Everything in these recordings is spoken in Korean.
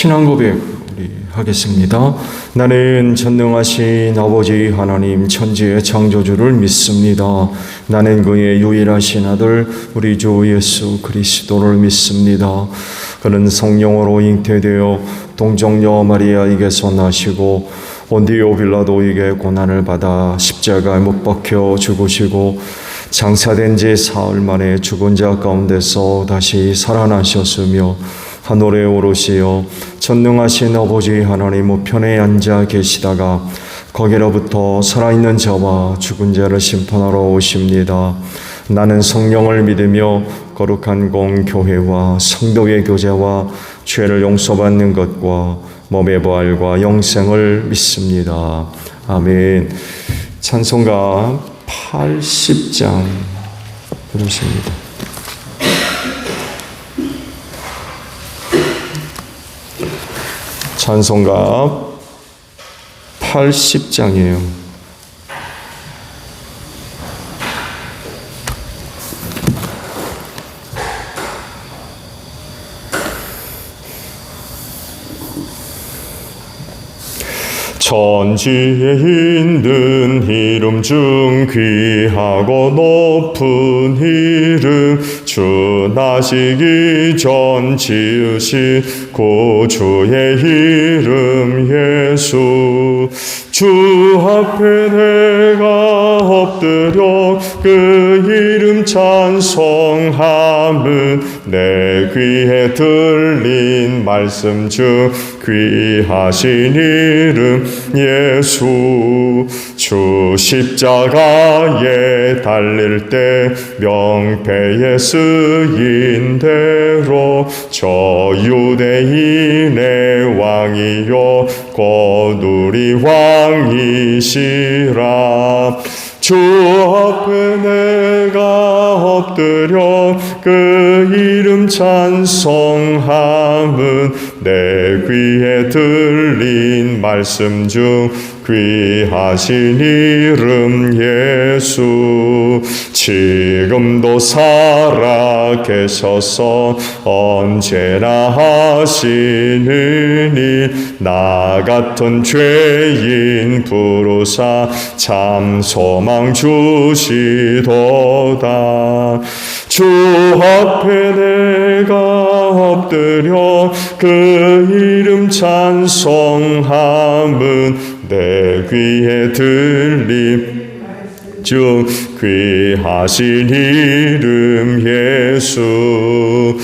신앙 고백 우리 하겠습니다. 나는 전능하신 아버지 하나님 천지의 창조주를 믿습니다. 나는 그의 유일하신 아들 우리 주 예수 그리스도를 믿습니다. 그는 성령으로 잉태되어 동정녀 마리아에게서 나시고 본디오 빌라도에게 고난을 받아 십자가에 못 박혀 죽으시고 장사된 지 사흘 만에 죽은 자 가운데서 다시 살아나셨으며 하늘에 오르시어 전능하신 아버지 하나님 우편에 앉아 계시다가 거기로부터 살아있는 자와 죽은 자를 심판하러 오십니다. 나는 성령을 믿으며 거룩한 공교회와 성도의 교제와 죄를 용서받는 것과 몸의 부활과 영생을 믿습니다. 아멘. 찬송가 80장 부르십니다. 찬송가 80장이에요. 천지에 있는 이름 중 귀하고 높은 이름 주 나시기 전 지으신 구주의 이름 예수 주 앞에 내가 엎드려 그 이름 찬송함은 내 귀에 들린 말씀 중 귀하신 이름 예수 주 십자가에 달릴 때 명패에 쓰인 대로 저 유대인의 왕이요 곧 우리 왕이시라 주 앞에 내가 엎드려 그 이름 찬송함은 내 귀에 들린 말씀 중 귀하신 이름 예수 지금도 살아 계셔서 언제나 하시는 일 나 같은 죄인 부르사 참 소망 주시도다 주 앞에 내가 엎드려 그 이름 찬송함은 내 귀에 들림 중 귀하신 이름 예수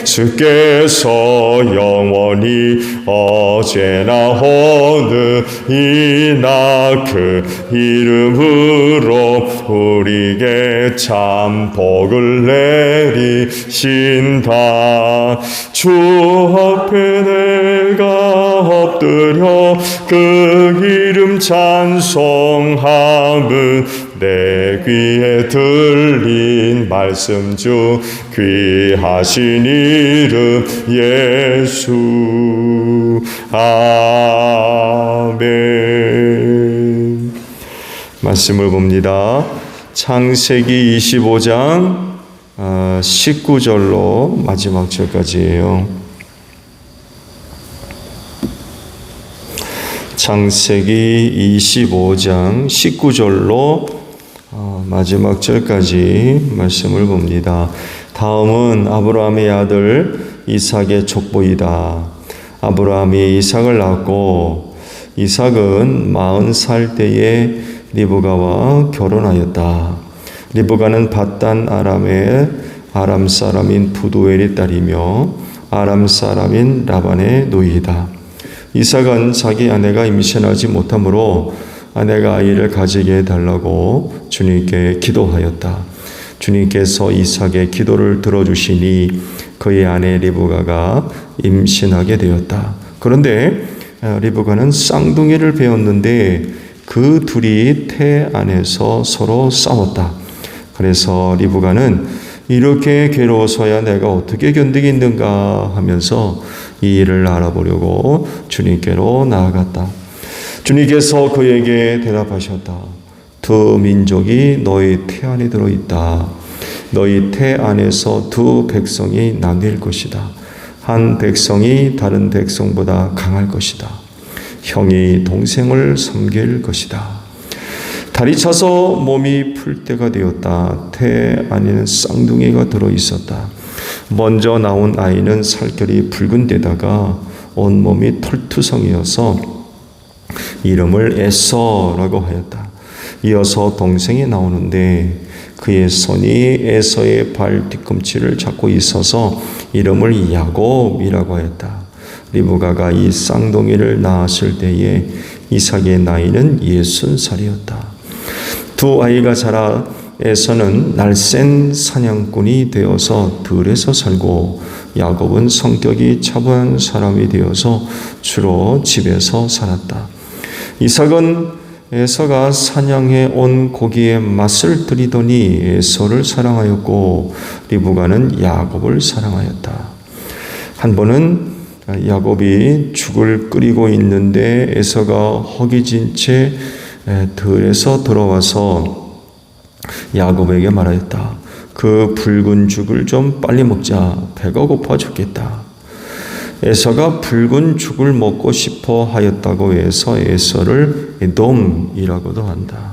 주께서 영원히 어제나 오늘이나 그 이름으로 우리에게 참 복을 내리신다 주 앞에 내가 엎드려 그 이름 찬송함은 내 귀에 들린 말씀 중 귀하신 이름 예수 아멘. 말씀을 봅니다. 창세기 25장 19절로 마지막 절까지예요. 창세기 25장 19절로 마지막 절까지 말씀을 봅니다. 다음은 아브라함의 아들 이삭의 족보이다. 아브라함이 이삭을 낳고 이삭은 40살 때에 리브가와 결혼하였다. 리브가는 밧단 아람의 아람 사람인 부두엘의 딸이며 아람 사람인 라반의 노이다. 이삭은 자기 아내가 임신하지 못하므로 아내가 아이를 가지게 해달라고 주님께 기도하였다. 주님께서 이삭의 기도를 들어주시니 그의 아내 리브가가 임신하게 되었다. 그런데 리브가는 쌍둥이를 배웠는데 그 둘이 태 안에서 서로 싸웠다. 그래서 리브가는 이렇게 괴로워서야 내가 어떻게 견디겠는가 하면서 이 일을 알아보려고 주님께로 나아갔다. 주님께서 그에게 대답하셨다. 두 민족이 너희 태 안에 들어있다. 너희 태 안에서 두 백성이 나뉠 것이다. 한 백성이 다른 백성보다 강할 것이다. 형이 동생을 섬길 것이다. 달이 차서 몸이 풀 때가 되었다. 태 안에는 쌍둥이가 들어있었다. 먼저 나온 아이는 살결이 붉은 데다가 온몸이 털투성이어서 이름을 에서라고 하였다. 이어서 동생이 나오는데 그의 손이 에서의 발 뒤꿈치를 잡고 있어서 이름을 야곱이라고 하였다. 리브가가 이 쌍둥이를 낳았을 때에 이삭의 나이는 60살이었다. 두 아이가 자라 에서는 날쌘 사냥꾼이 되어서 들에서 살고 야곱은 성격이 차분한 사람이 되어서 주로 집에서 살았다. 이삭은 에서가 사냥해 온 고기의 맛을 들이더니 에서를 사랑하였고 리브가는 야곱을 사랑하였다. 한 번은 야곱이 죽을 끓이고 있는데 에서가 허기진 채 들에서 들어와서 야곱에게 말하였다. 그 붉은 죽을 좀 빨리 먹자. 배가 고파 죽겠다. 에서가 붉은 죽을 먹고 싶어 하였다고 해서 에서를 에돔이라고도 한다.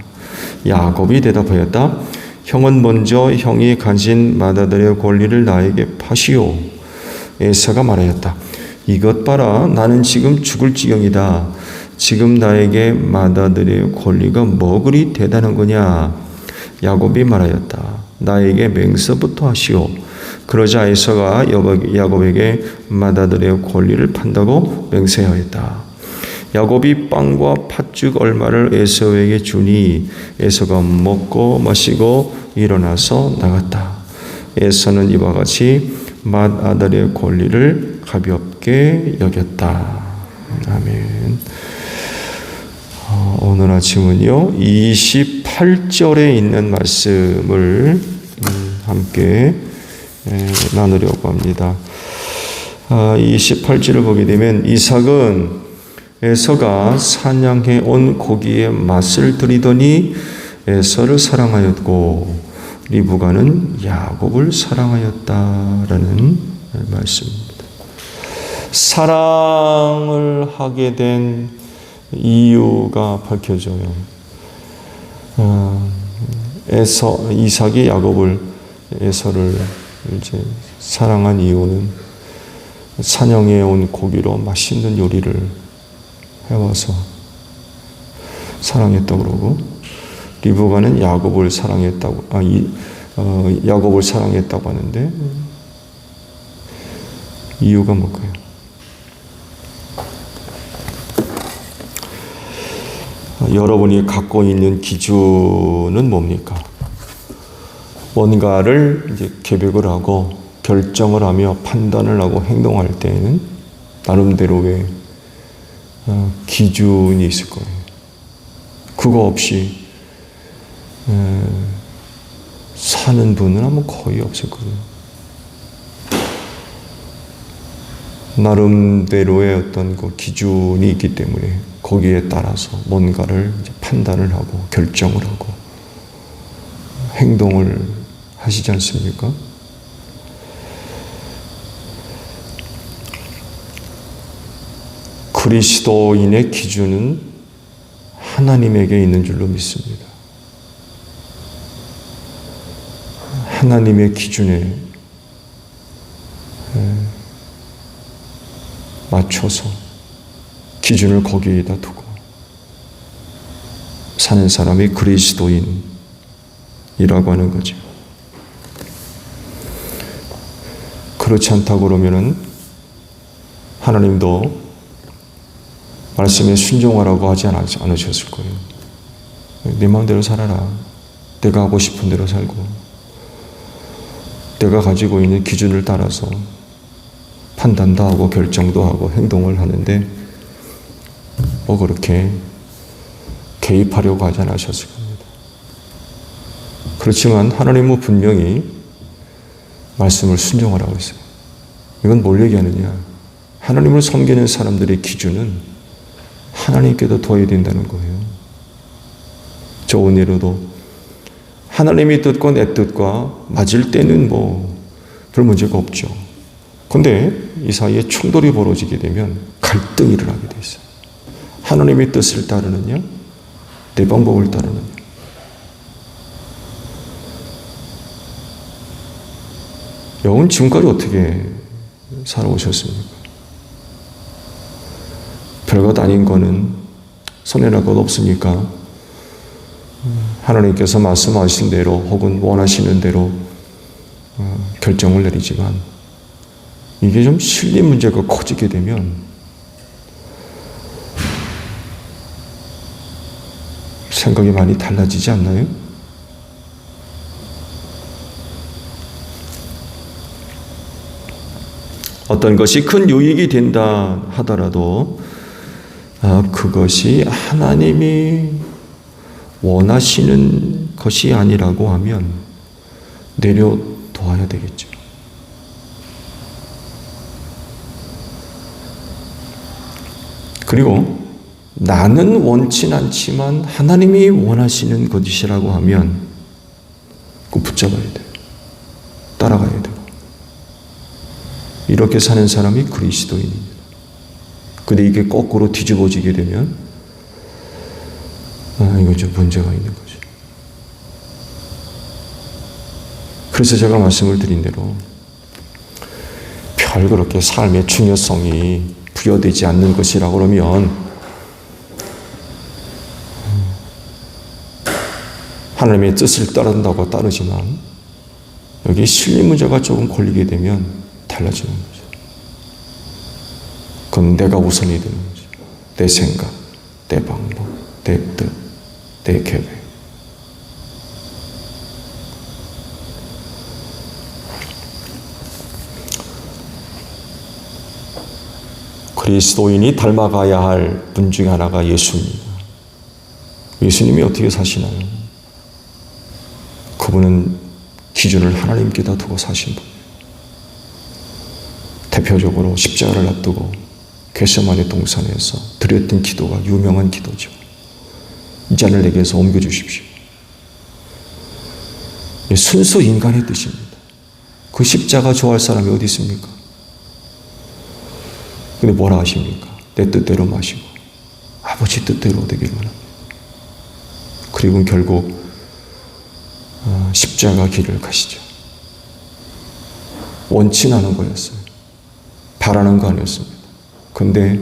야곱이 대답하였다. 형은 먼저 형이 가진 맏아들의 권리를 나에게 파시오. 에서가 말하였다. 이것 봐라. 나는 지금 죽을 지경이다. 지금 나에게 맏아들의 권리가 뭐 그리 대단한 거냐. 야곱이 말하였다. 나에게 맹세부터 하시오. 그러자 에서가 야곱에게 맏아들의 권리를 판다고 맹세하였다. 야곱이 빵과 팥죽 얼마를 에서에게 주니 에서가 먹고 마시고 일어나서 나갔다. 에서는 이와 같이 맏아들의 권리를 가볍게 여겼다. 아멘. 오늘 아침은요 28절에 있는 말씀을 함께 나누려고 합니다. 28절을 보게 되면 이삭은 에서가 사냥해 온 고기의 맛을 들이더니 에서를 사랑하였고 리브가는 야곱을 사랑하였다라는 말씀입니다. 사랑을 하게 된 이유가 밝혀져요. 이삭이 에서를 이제 사랑한 이유는 사냥해 온 고기로 맛있는 요리를 해와서 사랑했다고 그러고 리브가는 야곱을 사랑했다고 하는데 이유가 뭘까요? 여러분이 갖고 있는 기준은 뭡니까? 뭔가를 이제 계획을 하고 결정을 하며 판단을 하고 행동할 때에는 나름대로의 기준이 있을 거예요. 그거 없이 사는 분은 아마 거의 없을 거예요. 나름대로의 어떤 그 기준이 있기 때문에 거기에 따라서 뭔가를 이제 판단을 하고 결정을 하고 행동을 하시지 않습니까? 그리스도인의 기준은 하나님에게 있는 줄로 믿습니다. 하나님의 기준에 맞춰서 기준을 거기에다 두고 사는 사람이 그리스도인이라고 하는 거죠. 그렇지 않다고 그러면은 하나님도 말씀에 순종하라고 하지 않으셨을 거예요. 내 마음대로 살아라. 내가 하고 싶은 대로 살고 내가 가지고 있는 기준을 따라서 판단도 하고 결정도 하고 행동을 하는데 뭐 그렇게 개입하려고 하지 않으셨을 겁니다. 그렇지만 하나님은 분명히 말씀을 순종하라고 했어요. 이건 뭘 얘기하느냐? 하나님을 섬기는 사람들의 기준은 하나님께도 둬야 된다는 거예요. 좋은 예로도 하나님의 뜻과 내 뜻과 맞을 때는 뭐 별 문제가 없죠. 근데 이 사이에 충돌이 벌어지게 되면 갈등이 일어나게 돼 있어요. 하나님의 뜻을 따르느냐, 내 방법을 따르느냐. 여러분 지금까지 어떻게 살아오셨습니까? 별것 아닌 거는 손해날 것 없으니까 하나님께서 말씀하신 대로 혹은 원하시는 대로 결정을 내리지만 이게 좀 신뢰 문제가 커지게 되면 생각이 많이 달라지지 않나요? 어떤 것이 큰 유익이 된다 하더라도 그것이 하나님이 원하시는 것이 아니라고 하면 내려둬야 되겠죠. 그리고 나는 원치 않지만 하나님이 원하시는 것이라고 하면 꼭 붙잡아야 돼요. 따라가야 돼요. 이렇게 사는 사람이 그리스도인입니다. 근데 이게 거꾸로 뒤집어지게 되면 이건 좀 문제가 있는 거죠. 그래서 제가 말씀을 드린 대로 별 그렇게 삶의 중요성이 부여되지 않는 것이라고 그러면 하나님의 뜻을 따른다고 따르지만 여기 신뢰 문제가 조금 걸리게 되면 달라지는 거죠. 그건 내가 우선이 되는 거죠. 내 생각, 내 방법, 내 뜻, 내 계획. 그리스도인이 닮아가야 할 분 중에 하나가 예수입니다. 예수님이 어떻게 사시나요? 그분은 기준을 하나님께다 두고 사신 분. 대표적으로 십자가를 앞두고 겟세마네 동산에서 드렸던 기도가 유명한 기도죠. 이 잔을 내게서 옮겨주십시오. 순수 인간의 뜻입니다. 그 십자가 좋아할 사람이 어디 있습니까? 근데 뭐라 하십니까? 내 뜻대로 마시고 아버지 뜻대로 되기를 원합니다. 그리고 결국 십자가 길을 가시죠. 원치 않은 거였어요. 바라는 거 아니었습니다. 근데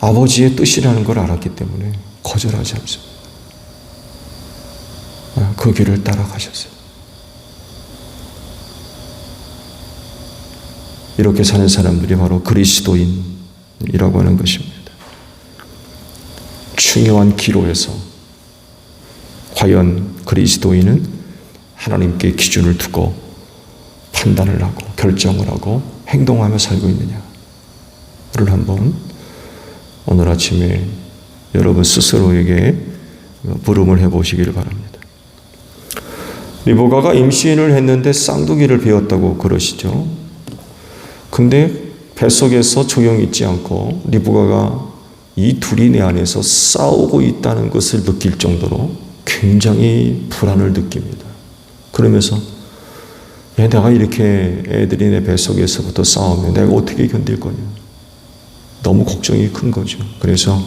아버지의 뜻이라는 걸 알았기 때문에 거절하지 않습니다. 그 길을 따라가셨어요. 이렇게 사는 사람들이 바로 그리스도인이라고 하는 것입니다. 중요한 기로에서 과연 그리스도인은 하나님께 기준을 두고 판단을 하고 결정을 하고 행동하며 살고 있느냐를 한번 오늘 아침에 여러분 스스로에게 물음을 해보시기를 바랍니다. 리브가가 임신을 했는데 쌍둥이를 배웠다고 그러시죠. 근데 뱃속에서 조용히 있지 않고 리브가가 이 둘이 내 안에서 싸우고 있다는 것을 느낄 정도로 굉장히 불안을 느낍니다. 그러면서 내가 이렇게 애들이 내 뱃속에서부터 싸우면 내가 어떻게 견딜 거냐. 너무 걱정이 큰 거죠. 그래서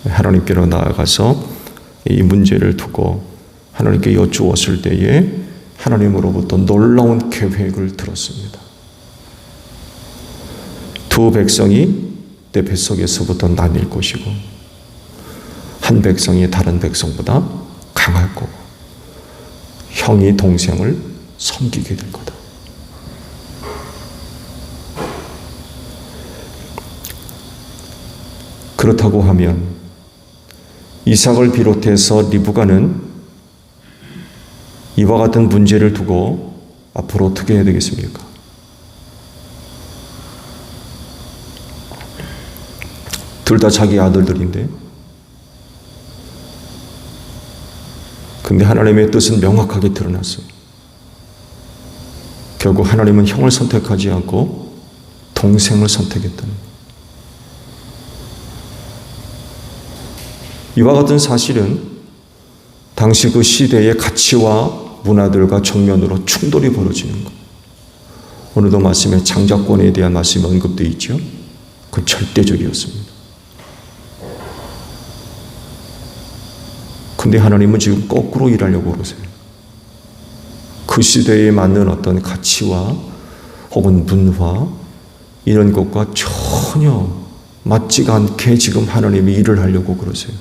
하나님께로 나아가서 이 문제를 두고 하나님께 여쭈었을 때에 하나님으로부터 놀라운 계획을 들었습니다. 두 백성이 내 뱃속에서부터 나뉠 것이고 한 백성이 다른 백성보다 강할 거고 형이 동생을 섬기게 될 거다. 그렇다고 하면 이삭을 비롯해서 리브가는 이와 같은 문제를 두고 앞으로 어떻게 해야 되겠습니까? 둘 다 자기 아들들인데 근데 하나님의 뜻은 명확하게 드러났어요. 결국 하나님은 형을 선택하지 않고 동생을 선택했다는 거예요. 이와 같은 사실은 당시 그 시대의 가치와 문화들과 정면으로 충돌이 벌어지는 것. 오늘도 말씀에 장자권에 대한 말씀이 언급되어 있죠. 그건 절대적이었습니다. 근데 하나님은 지금 거꾸로 일하려고 그러세요. 그 시대에 맞는 어떤 가치와 혹은 문화 이런 것과 전혀 맞지가 않게 지금 하나님이 일을 하려고 그러세요.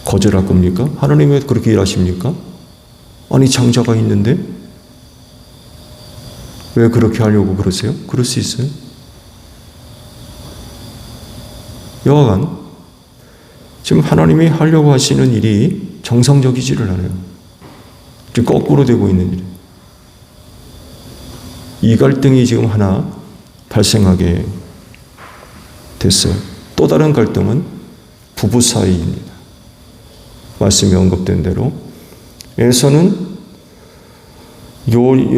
거절할 겁니까? 하나님이 왜 그렇게 일하십니까? 아니 장자가 있는데 왜 그렇게 하려고 그러세요? 그럴 수 있어요. 여하간 지금 하나님이 하려고 하시는 일이 정상적이지를 않아요. 지금 거꾸로 되고 있는 일이에요. 이 갈등이 지금 하나 발생하게 됐어요. 또 다른 갈등은 부부 사이입니다. 말씀이 언급된 대로 에서는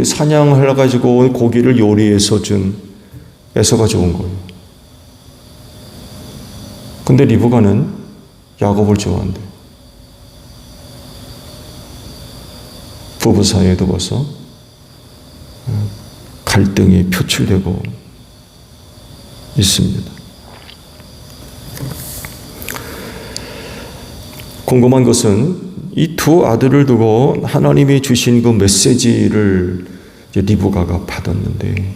사냥을 가지고 고기를 요리해서 준 에서가 좋은 거예요. 근데 리브가는 야곱을 좋아한대. 부부 사이에도 벌써 갈등이 표출되고 있습니다. 궁금한 것은 이 두 아들을 두고 하나님이 주신 그 메시지를 리브가가 받았는데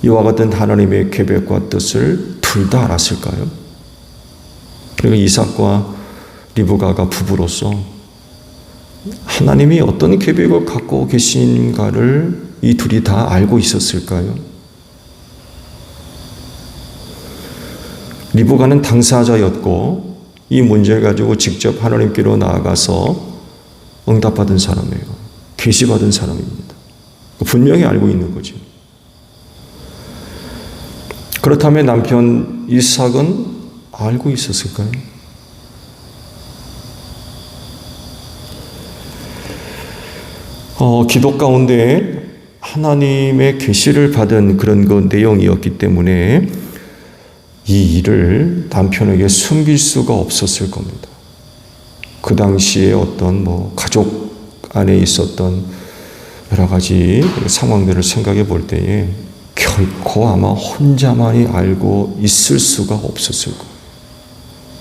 이와 같은 하나님의 계획과 뜻을 둘 다 알았을까요? 그리고 이삭과 리브가가 부부로서 하나님이 어떤 계획을 갖고 계신가를 이 둘이 다 알고 있었을까요? 리브가는 당사자였고 이 문제를 가지고 직접 하나님께로 나아가서 응답받은 사람이에요. 계시받은 사람입니다. 분명히 알고 있는 거죠. 그렇다면 남편 이삭은 알고 있었을까요? 기도 가운데 하나님의 계시를 받은 그런 그 내용이었기 때문에 이 일을 남편에게 숨길 수가 없었을 겁니다. 그 당시에 어떤 가족 안에 있었던 여러 가지 상황들을 생각해 볼 때에 결코 아마 혼자만이 알고 있을 수가 없었을 거예요.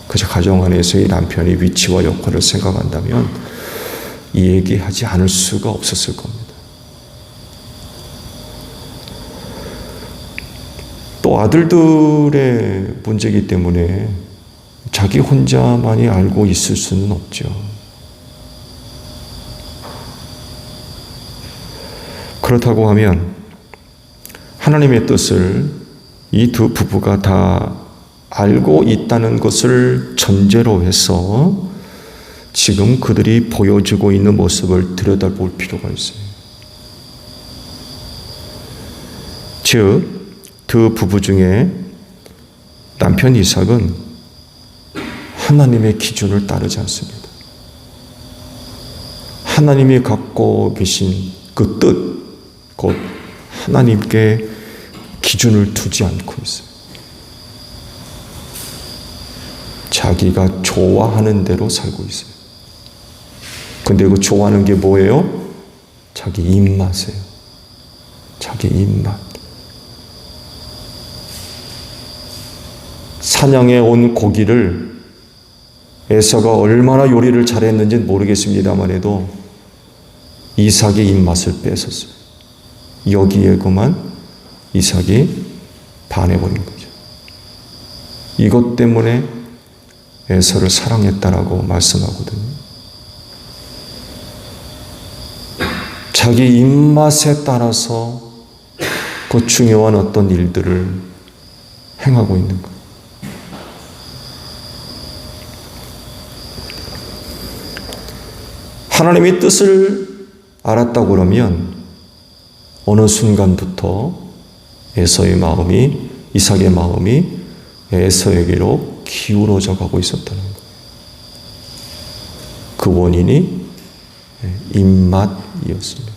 그저 가정 안에서의 남편의 위치와 역할을 생각한다면 이 얘기하지 않을 수가 없었을 겁니다. 또 아들들의 문제이기 때문에 자기 혼자만이 알고 있을 수는 없죠. 그렇다고 하면 하나님의 뜻을 이 두 부부가 다 알고 있다는 것을 전제로 해서 지금 그들이 보여주고 있는 모습을 들여다볼 필요가 있어요. 즉, 두 부부 중에 남편 이삭은 하나님의 기준을 따르지 않습니다. 하나님이 갖고 계신 그 뜻, 곧 하나님께 기준을 두지 않고 있어요. 자기가 좋아하는 대로 살고 있어요. 근데 그 좋아하는 게 뭐예요? 자기 입맛이에요. 자기 입맛. 사냥해 온 고기를 에서가 얼마나 요리를 잘했는지는 모르겠습니다만 해도 이삭의 입맛을 뺏었어요. 여기에 그만 이삭이 반해버린 거죠. 이것 때문에 에서를 사랑했다라고 말씀하거든요. 자기 입맛에 따라서 그 중요한 어떤 일들을 행하고 있는 거예요. 하나님의 뜻을 알았다고 그러면 어느 순간부터 에서의 마음이, 이삭의 마음이 에서에게로 기울어져 가고 있었다는 거예요. 그 원인이 입맛이었습니다.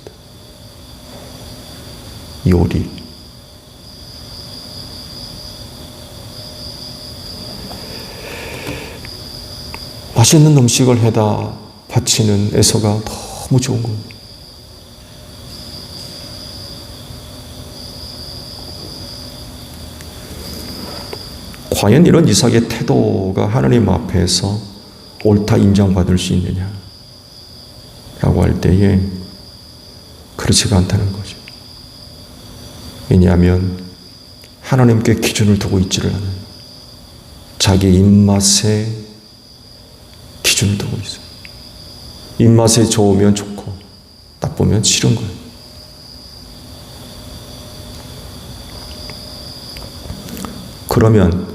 요리. 맛있는 음식을 해다 바치는 에서가 너무 좋은 겁니다. 과연 이런 이삭의 태도가 하나님 앞에서 옳다 인정받을 수 있느냐 라고 할 때에 그렇지가 않다는 거죠. 왜냐하면 하나님께 기준을 두고 있지를 않아요. 자기 입맛에 기준을 두고 있어요. 입맛에 좋으면 좋고 나쁘면 싫은 거예요. 그러면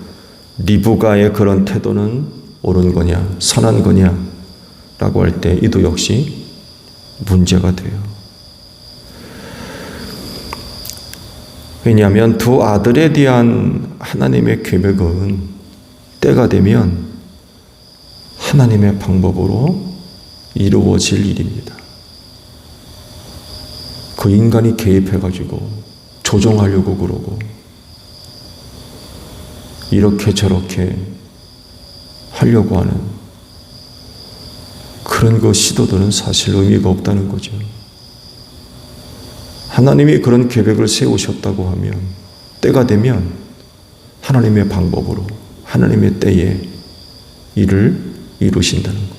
리브가의 그런 태도는 옳은 거냐, 선한 거냐 라고 할 때 이도 역시 문제가 돼요. 왜냐하면 두 아들에 대한 하나님의 계획은 때가 되면 하나님의 방법으로 이루어질 일입니다. 그 인간이 개입해가지고 조종하려고 그러고 이렇게 저렇게 하려고 하는 그런 그 시도들은 사실 의미가 없다는 거죠. 하나님이 그런 계획을 세우셨다고 하면 때가 되면 하나님의 방법으로 하나님의 때에 일을 이루신다는 거예요.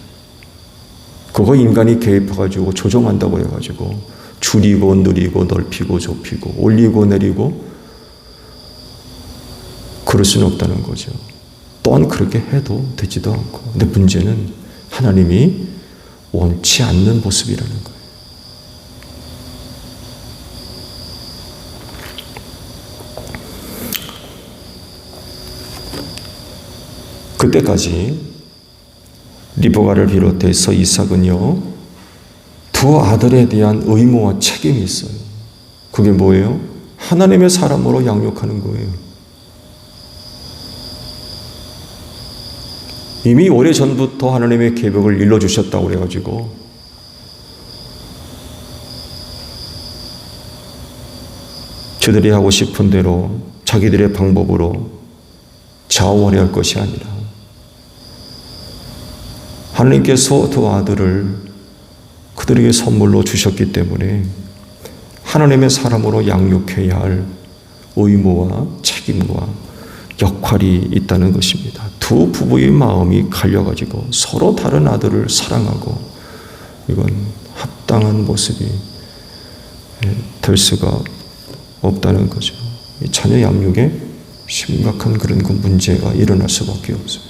그거 인간이 개입해가지고 조종한다고 해가지고 줄이고 느리고 넓히고 좁히고 올리고 내리고 그럴 수는 없다는 거죠. 또한 그렇게 해도 되지도 않고. 근데 문제는 하나님이 원치 않는 모습이라는 거예요. 그때까지 리브가를 비롯해서 이삭은요, 두 아들에 대한 의무와 책임이 있어요. 그게 뭐예요? 하나님의 사람으로 양육하는 거예요. 이미 오래전부터 하나님의 계획을 일러주셨다고 그래가지고 저들이 하고 싶은 대로 자기들의 방법으로 좌우하려 할 것이 아니라 하나님께서 두 아들을 그들에게 선물로 주셨기 때문에 하나님의 사람으로 양육해야 할 의무와 책임과 역할이 있다는 것입니다. 두 부부의 마음이 갈려가지고 서로 다른 아들을 사랑하고 이건 합당한 모습이 될 수가 없다는 거죠. 자녀 양육에 심각한 그런 그 문제가 일어날 수밖에 없어요.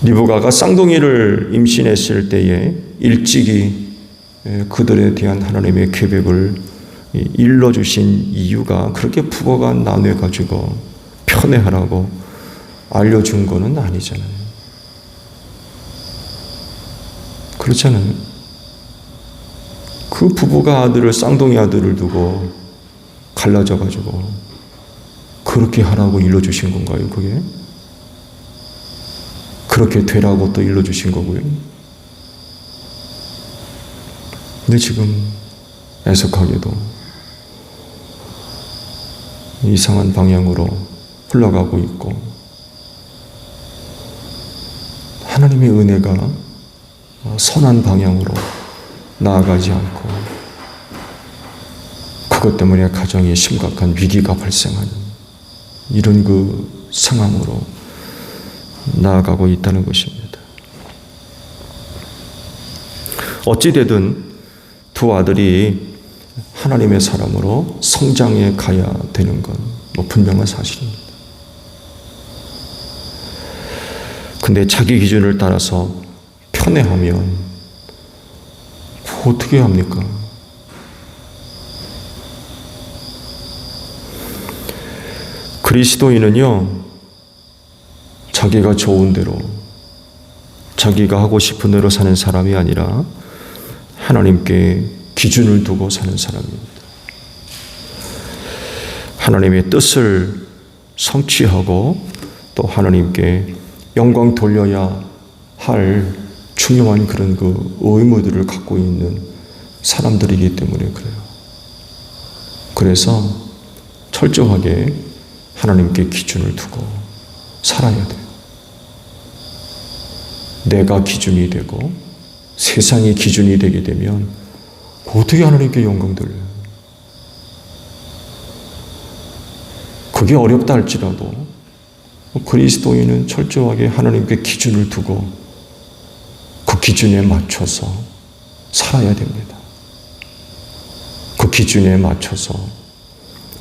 리브가가 쌍둥이를 임신했을 때에 일찍이 그들에 대한 하나님의 계획을 일러주신 이유가 그렇게 부부가 나눠가지고 편애하라고 알려준 거는 아니잖아요. 그렇잖아요. 그 부부가 쌍둥이 아들을 두고 갈라져가지고 그렇게 하라고 일러주신 건가요, 그게? 그렇게 되라고 또 일러주신 거고요. 근데 지금 애석하게도 이상한 방향으로 흘러가고 있고 하나님의 은혜가 선한 방향으로 나아가지 않고 그것 때문에 가정에 심각한 위기가 발생하는 이런 그 상황으로 나아가고 있다는 것입니다. 어찌되든 두 아들이 하나님의 사람으로 성장해 가야 되는 건 분명한 사실입니다. 근데 자기 기준을 따라서 편애하면 어떻게 합니까? 그리스도인은요, 자기가 좋은 대로, 자기가 하고 싶은 대로 사는 사람이 아니라 하나님께 기준을 두고 사는 사람입니다. 하나님의 뜻을 성취하고 또 하나님께 영광 돌려야 할 중요한 그런 그 의무들을 갖고 있는 사람들이기 때문에 그래요. 그래서 철저하게 하나님께 기준을 두고 살아야 돼요. 내가 기준이 되고 세상이 기준이 되게 되면 어떻게 하나님께 영광 돌려요? 그게 어렵다 할지라도 그리스도인은 철저하게 하나님께 기준을 두고 그 기준에 맞춰서 살아야 됩니다. 그 기준에 맞춰서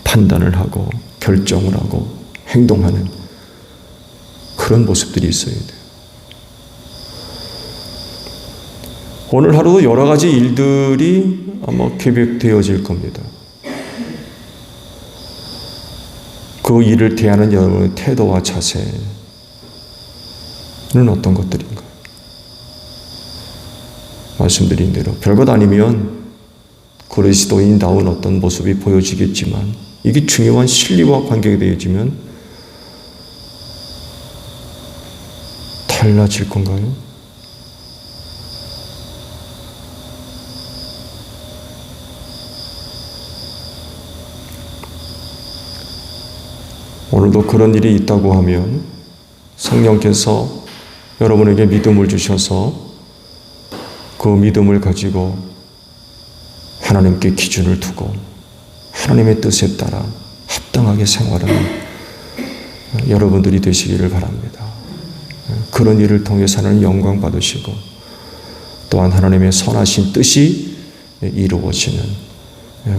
판단을 하고 결정을 하고 행동하는 그런 모습들이 있어야 돼요. 오늘 하루도 여러 가지 일들이 아마 계획되어질 겁니다. 그 일을 대하는 여러분의 태도와 자세는 어떤 것들인가요? 말씀드린 대로 별것 아니면 그리스도인다운 어떤 모습이 보여지겠지만 이게 중요한 진리와 관계가 되어지면 달라질 건가요? 오늘도 그런 일이 있다고 하면 성령께서 여러분에게 믿음을 주셔서 그 믿음을 가지고 하나님께 기준을 두고 하나님의 뜻에 따라 합당하게 생활하는 여러분들이 되시기를 바랍니다. 그런 일을 통해서 하나님 영광 받으시고 또한 하나님의 선하신 뜻이 이루어지는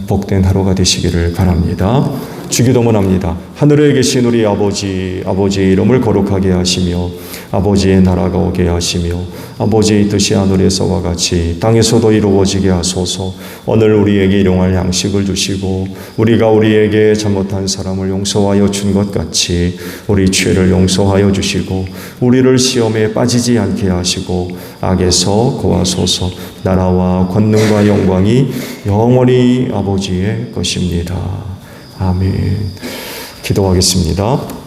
복된 하루가 되시기를 바랍니다. 주기도문 합니다. 하늘에 계신 우리 아버지, 아버지의 이름을 거룩하게 하시며 아버지의 나라가 오게 하시며 아버지의 뜻이 하늘에서와 같이 땅에서도 이루어지게 하소서. 오늘 우리에게 일용할 양식을 주시고 우리가 우리에게 잘못한 사람을 용서하여 준 것 같이 우리 죄를 용서하여 주시고 우리를 시험에 빠지지 않게 하시고 악에서 구하소서. 나라와 권능과 영광이 영원히 아버지의 것입니다. 아멘. 기도하겠습니다.